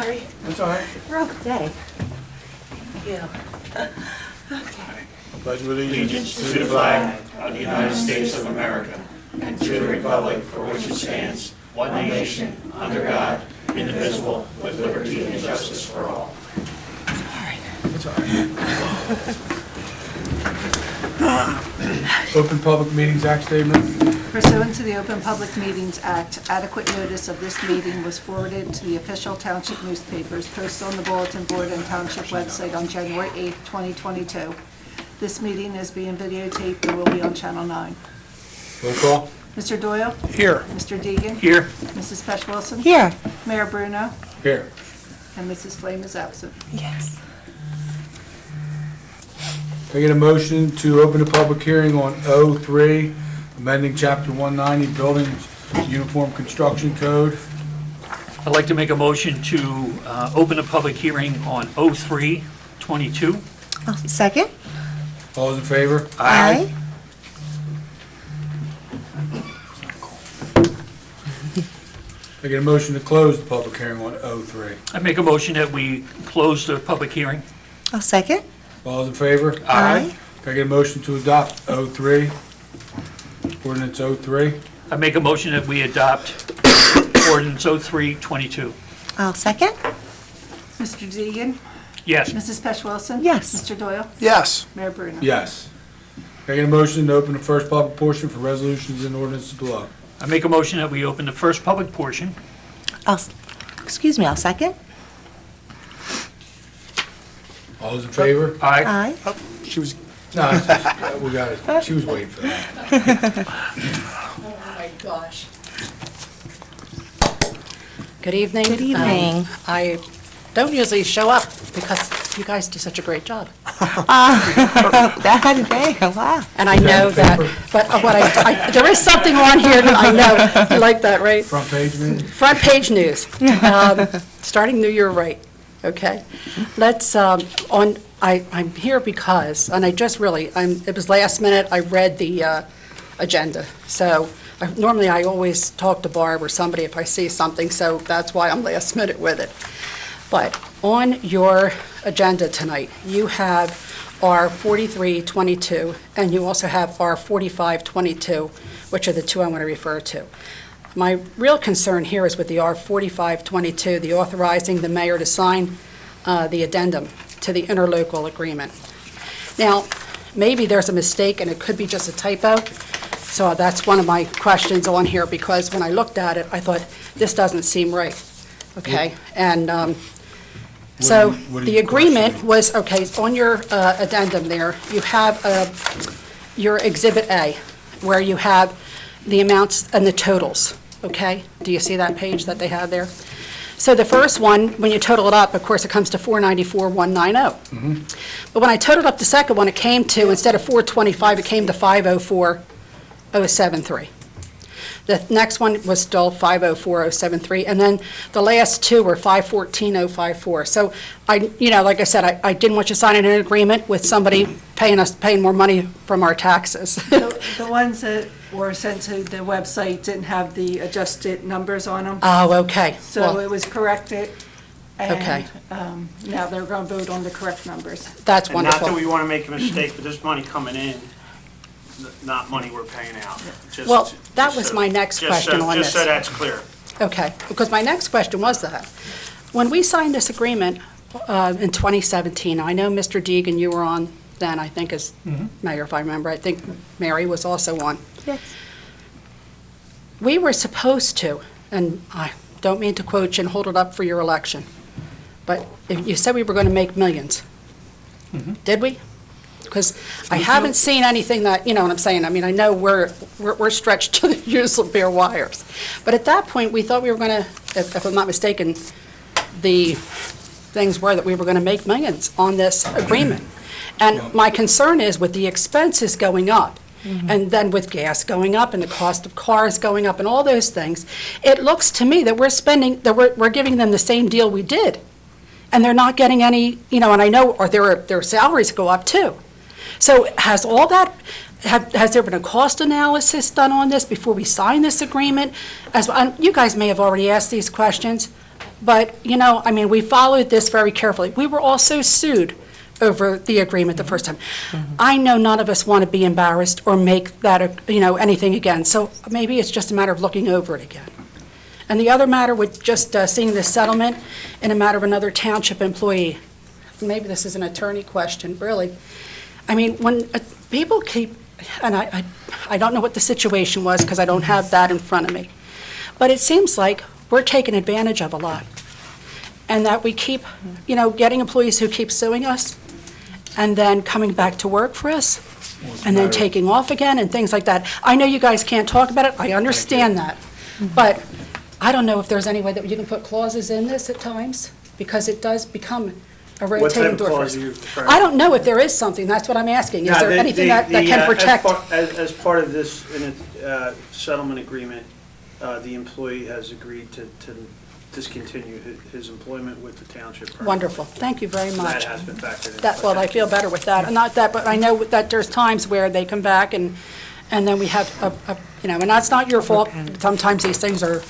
sorry. That's all right. Rough day. Yeah. Okay. Pledge of allegiance To the flag of the United States of America and to the republic for which it stands, one nation, under God, indivisible, with liberty and justice for all. That's all right. Open Public Meetings Act statement. Pursuant to the Open Public Meetings Act, adequate notice of this meeting was forwarded to the official township newspapers, posted on the bulletin board and township website on January 8, 2022. This meeting is being videotaped and will be on Channel 9. Roll call. Mr. Doyle? Here. Mr. Deegan? Here. Mrs. Pesh Wilson? Here. Mayor Bruno? Here. And Mrs. Flame is absent. Yes. Can I get a motion to open a public hearing on 03, amending Chapter 190, Buildings Uniform Construction Code? I'd like to make a motion to open a public hearing on 03-22. Second? All those in favor? Aye. Can I get a motion to close the public hearing on 03? I make a motion that we close the public hearing. I'll second. All those in favor? Aye. Can I get a motion to adopt 03? Ordinance 03? I make a motion that we adopt ordinance 03-22. I'll second. Mr. Deegan? Yes. Mrs. Pesh Wilson? Yes. Mr. Doyle? Yes. Mayor Bruno? Yes. Can I get a motion to open the first public portion for resolutions and ordinances below? I make a motion that we open the first public portion. I'll second. All those in favor? Aye. Aye. She was, no, it's just- we got it. She was waiting for that. Oh my gosh. Good evening. Good evening. I don't usually show up because you guys do such a great job. That day, wow. And I know that, but there is something on here that I know. You like that, right? Front page, man? Front page news. Starting New Year right, okay? Let's, I'm here because, and I just really, it was last minute, I read the agenda. So normally I always talk to Barb or somebody if I see something, so that's why I'm last minute with it. But on your agenda tonight, you have our 4322, and you also have our 4522, which are the two I want to refer to. My real concern here is with the R4522, the authorizing the mayor to sign the addendum to the interlocal agreement. Now, maybe there's a mistake, and it could be just a typo, so that's one of my questions on here, because when I looked at it, I thought, this doesn't seem right, okay? And so what are the you agreement questioning? was, okay, on your addendum there, you have your Exhibit A, where you have the amounts and the totals, okay? Do you see that page that they have there? So the first one, when you total it up, of course, it comes to 494,190. But when I totaled up the second one, it came to, instead of 425, it came to 504,073. The next one was still 504,073, and then the last two were 514,054. So like I said, I didn't want you signing an agreement with somebody paying more money from our taxes. The ones that were sent to the website didn't have the adjusted numbers on them, Oh, okay. so Well, it was corrected. Okay. And now they're going to vote on the correct numbers. That's And not that wonderful. we want to make a mistake, but this money coming in, not money we're paying out. Just- Well, that just was so- my next just question so- on Just so this. that's clear. Okay, because my next question was that. When we signed this agreement in 2017, I know Mr. Deegan, you were on then, I think, as mayor, if I remember. I think Mary was also on. Yes. We were supposed to, and I don't mean to quote you and hold it up for your election, but you said we were going to make millions. Did we? Because I haven't seen anything that, you know what I'm saying? I mean, I know we're stretched to the usual bare wires. But at that point, we thought we were going to, if I'm not mistaken, the things were that we were going to make millions on this agreement. And my concern is with the expenses going up, and then with gas going up and the cost of cars going up and all those things, it looks to me that we're giving them the same deal we did. And they're not getting any, and I know, or their salaries go up too. So has all that, has there been a cost analysis done on this before we sign this agreement? You guys may have already asked these questions, But, I mean, we followed this very carefully. We were also sued over the agreement the first time. I know none of us want to be embarrassed or make that, anything again. So maybe it's just a matter of looking over it again. And the other matter with just seeing this settlement in a matter of another township employee. Maybe this is an attorney question, really. I mean, when people keep, and I don't know what the situation was because I don't have that in front of me, but it seems like we're taken advantage of a lot. And that we keep, getting employees who keep suing us and then coming back to work for us and then taking off again and things like that. I know you guys can't talk about it. I understand that. But I don't know if there's any way that you can put clauses in this at times because it does become a What type rotating of door for clause us. are you referring? I don't know if there is something. That's what I'm asking. Is Yeah, there anything that can protect? As part of this settlement agreement, the employee has agreed to discontinue his employment with the township. permanently. Wonderful. Thank you very So much. that has been factored in. That, well, I feel better with that. Not that, but I know that there's times where they come back and then we have and that's not your fault. Sometimes these things are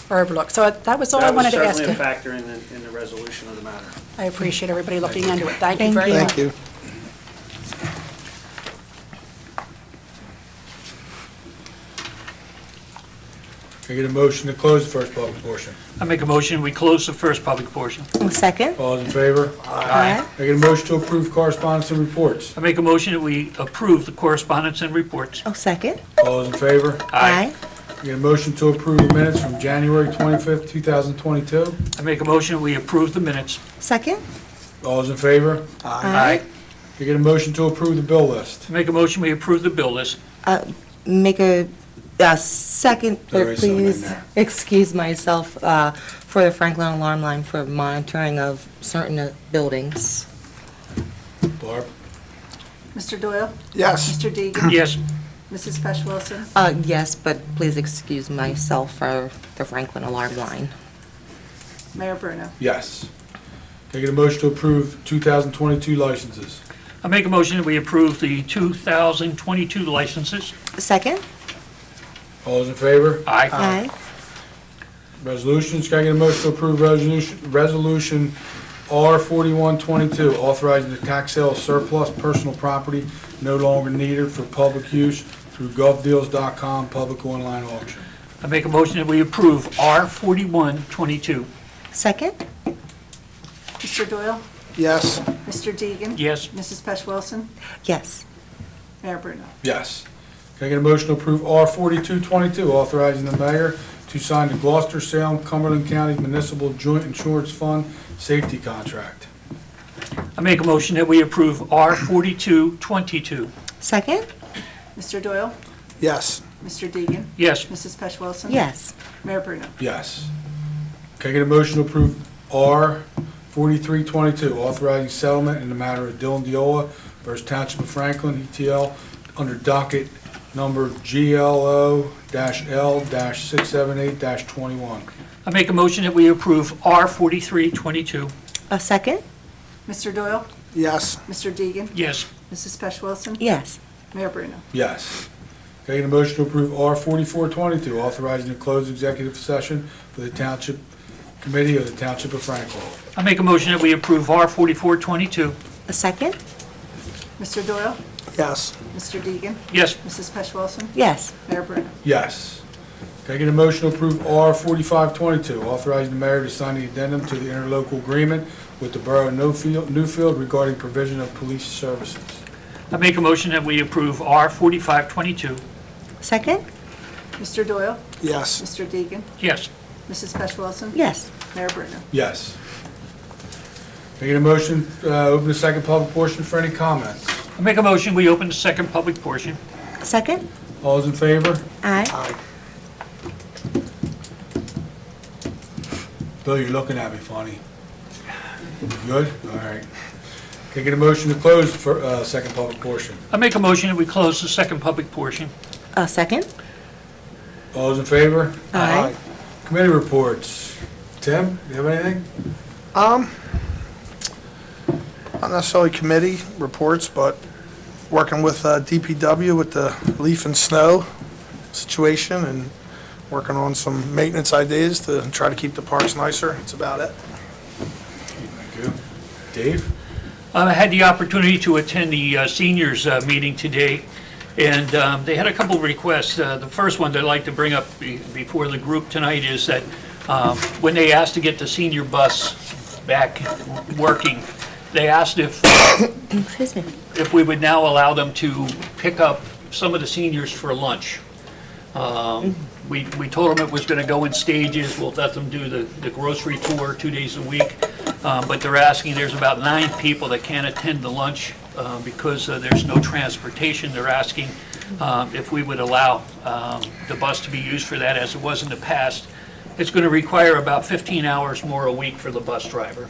overlooked. So that was all I wanted to ask That was you. certainly a factor in the resolution of the matter. I appreciate everybody looking into it. Thank you Thank very you. much. Thank you. Can I get a motion to close the first public portion? I make a motion, we close the first public portion. I'll second. All those in favor? Aye. Can I get a motion to approve correspondence and reports? I make a motion that we approve the correspondence and reports. I'll second. All those in favor? Aye. Can I get a motion to approve the minutes from January 25th, 2022? I make a motion that we approve the minutes. Second. All those in favor? Aye. Can I get a motion to approve the bill list? I make a motion, we approve the bill list. Make a second, There but is something in please there. excuse myself for the Franklin alarm line for monitoring of certain buildings. Barb? Mr. Doyle? Yes. Mr. Deegan? Yes. Mrs. Pesh Wilson? Yes, but please excuse myself for the Franklin alarm line. Mayor Bruno? Yes. Can I get a motion to approve 2022 licenses? I make a motion that we approve the 2022 licenses. Second. All those in favor? Aye. Aye. Resolutions, can I get a motion to approve resolution R4122, authorizing the tax sale of surplus personal property no longer needed for public use through govdeals.com public online auction? I make a motion that we approve R4122. Second. Mr. Doyle? Yes. Mr. Deegan? Yes. Mrs. Pesh Wilson? Yes. Mayor Bruno? Yes. Can I get a motion to approve R4222, authorizing the mayor to sign the Gloucester, Salem, Cumberland County Municipal Joint Insurance Fund Safety Contract? I make a motion that we approve R4222. Second. Mr. Doyle? Yes. Mr. Deegan? Yes. Mrs. Pesh Wilson? Yes. Mayor Bruno? Yes. Can I get a motion to approve R4322, authorizing settlement in the matter of Dylan Diola versus Township of Franklin, ETL, under docket number GLO-L-678-21? I make a motion that we approve R4322. A second. Mr. Doyle? Yes. Mr. Deegan? Yes. Mrs. Pesh Wilson? Yes. Mayor Bruno? Yes. Can I get a motion to approve R4422, authorizing a closed executive session for the Township Committee of the Township of Franklin? I make a motion that we approve R4422. A second. Mr. Doyle? Yes. Mr. Deegan? Yes. Mrs. Pesh Wilson? Yes. Mayor Bruno? Yes. Can I get a motion to approve R4522, authorizing the mayor to sign the addendum to the interlocal agreement with the Borough of Newfield regarding provision of police services? I make a motion that we approve R4522. Second. Mr. Doyle? Yes. Mr. Deegan? Yes. Mrs. Pesh Wilson? Yes. Mayor Bruno? Yes. Can I get a motion, open the second public portion for any comments? I make a motion, we open the second public portion. Second. All those in favor? Aye. Aye. Bill, you're looking at me funny. Good? All right. Can I get a motion to close for second public portion? I make a motion that we close the second public portion. Second. All those in favor? Aye. Committee reports. Tim, you have anything? Not necessarily committee reports, but working with DPW with the leaf and snow situation and working on some maintenance ideas to try to keep the parks nicer. That's about it. Thank you. Dave? I had the opportunity to attend the seniors meeting today, and they had a couple of requests. The first one that I'd like to bring up before the group tonight is that when they asked to get the senior bus back working, they asked Excuse me. if we would now allow them to pick up some of the seniors for lunch. We told them it was going to go in stages. We'll let them do the grocery tour 2 days a week. But they're asking, there's about 9 people that can't attend the lunch because there's no transportation. They're asking if we would allow the bus to be used for that as it was in the past. It's going to require about 15 hours more a week for the bus driver.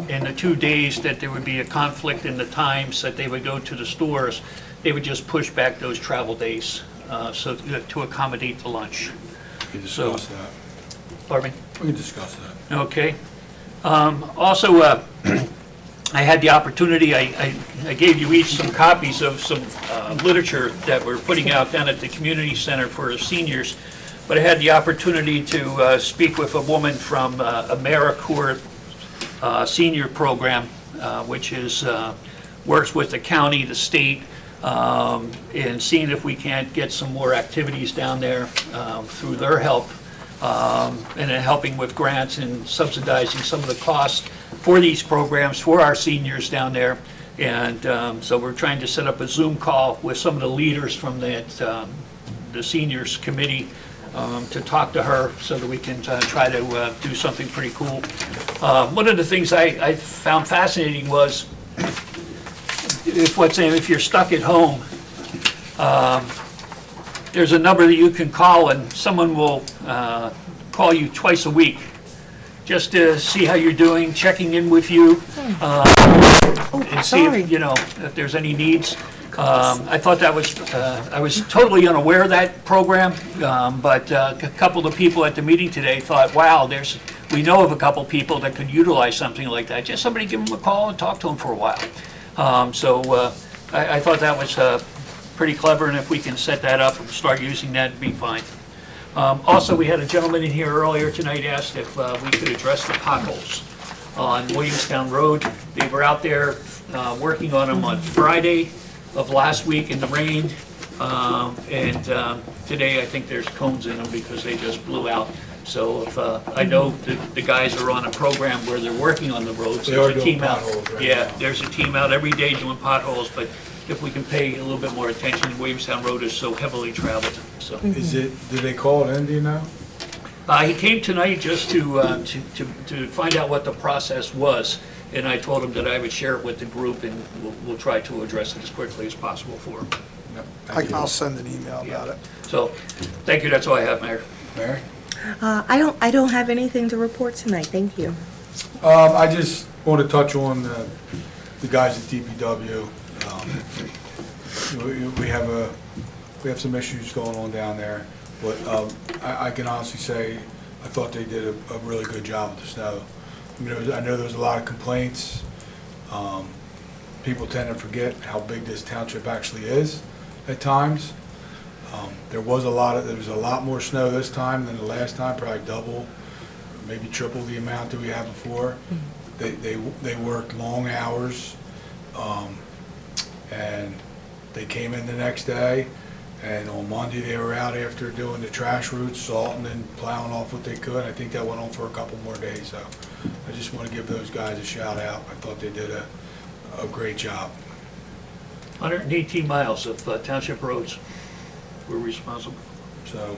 And the 2 days that there would be a conflict in the times that they would go to the stores, they would just push back those travel days so to accommodate the lunch. We can discuss that. Pardon me? We can discuss that. Okay. Also, I had the opportunity, I gave you each some copies of some literature that we're putting out down at the community center for the seniors, but I had the opportunity to speak with a woman from AmeriCorps senior program, which is works with the county, the state, and seeing if we can't get some more activities down there through their help, and then helping with grants and subsidizing some of the costs for these programs for our seniors down there. And so we're trying to set up a Zoom call with some of the leaders from that, the seniors committee to talk to her so that we can try to do something pretty cool. One of the things I found fascinating was if you're stuck at home, there's a number that you can call and someone will call you twice a week just to see how you're doing, checking in with you, and see if, if there's any needs. I thought that was, I was totally unaware of that program, but a couple of the people at the meeting today thought, wow, we know of a couple people that could utilize something like that. Just somebody give them a call and talk to them for a while. I thought that was pretty clever, and if we can set that up and start using that, it'd be fine. Also, we had a gentleman in here earlier tonight asked if we could address the potholes on Williamstown Road. They were out there working on them on Friday of last week in the rain, and today I think there's cones in them because they just blew out. So if I know the guys are on a program where they're working on the roads. They are There's a doing team out. potholes right Yeah, now. there's a team out every day doing potholes, but if we can pay a little bit more attention, Williamstown Road is so heavily traveled, so. Did they call it in, do you know? He came tonight just to find out what the process was, and I told him that I would share it with the group, and we'll try to address it as quickly as possible for him. Yep. Thank you. I'll send an email about it. So, thank you, that's all I have, Mayor. Mary? I don't have anything to report tonight, thank you. I just want to touch on the guys at DPW. We have some issues going on down there, but I can honestly say I thought they did a really good job with the snow. I mean, I know there's a lot of complaints. People tend to forget how big this township actually is at times. There was a lot more snow this time than the last time, probably double, maybe triple the amount that we had before. They worked long hours, and they came in the next day, and on Monday they were out after doing the trash routes, salting and plowing off what they could. I think that went on for a couple more days, so I just want to give those guys a shout out. I thought they did a great job. 118 miles of township roads were responsible. So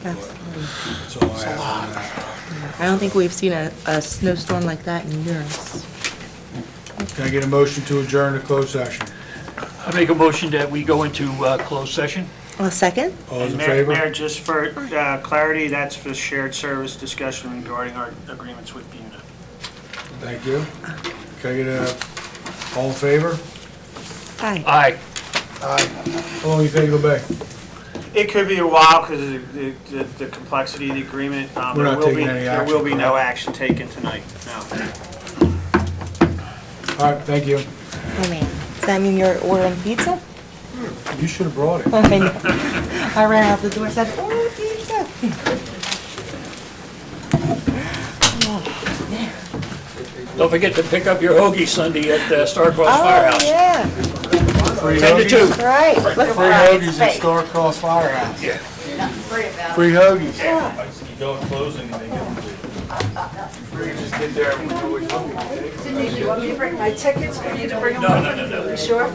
That's that's all I have on that. I don't think we've seen a snowstorm like that in years. Can I get a motion to adjourn the closed session? I make a motion that we go into closed session. A second? All those in Mayor, favor? just for clarity, that's for shared service discussion regarding our agreements with BUNA. Thank you. Can I get all in favor? Aye. Aye. How long do you think it'll be? It could be a while because of the complexity of the agreement. We're not taking any There will be action, no correct? action taken tonight, no. All right, thank you. Oh, man. Does that mean you're ordering pizza? You should have brought it. I know. I ran out the door and said, oh, dear. Don't forget to pick up your hoagie Sunday at Star-Crossed Oh, Firehouse. yeah, Free 10 to 2. right. Free hoagies at Star-Crossed Firehouse. Yeah. Free hoagies. You go in closing and they get them free. You just get there when you're always looking. Do you want me to bring my tickets for you to bring them No, over? no, no, no. You sure?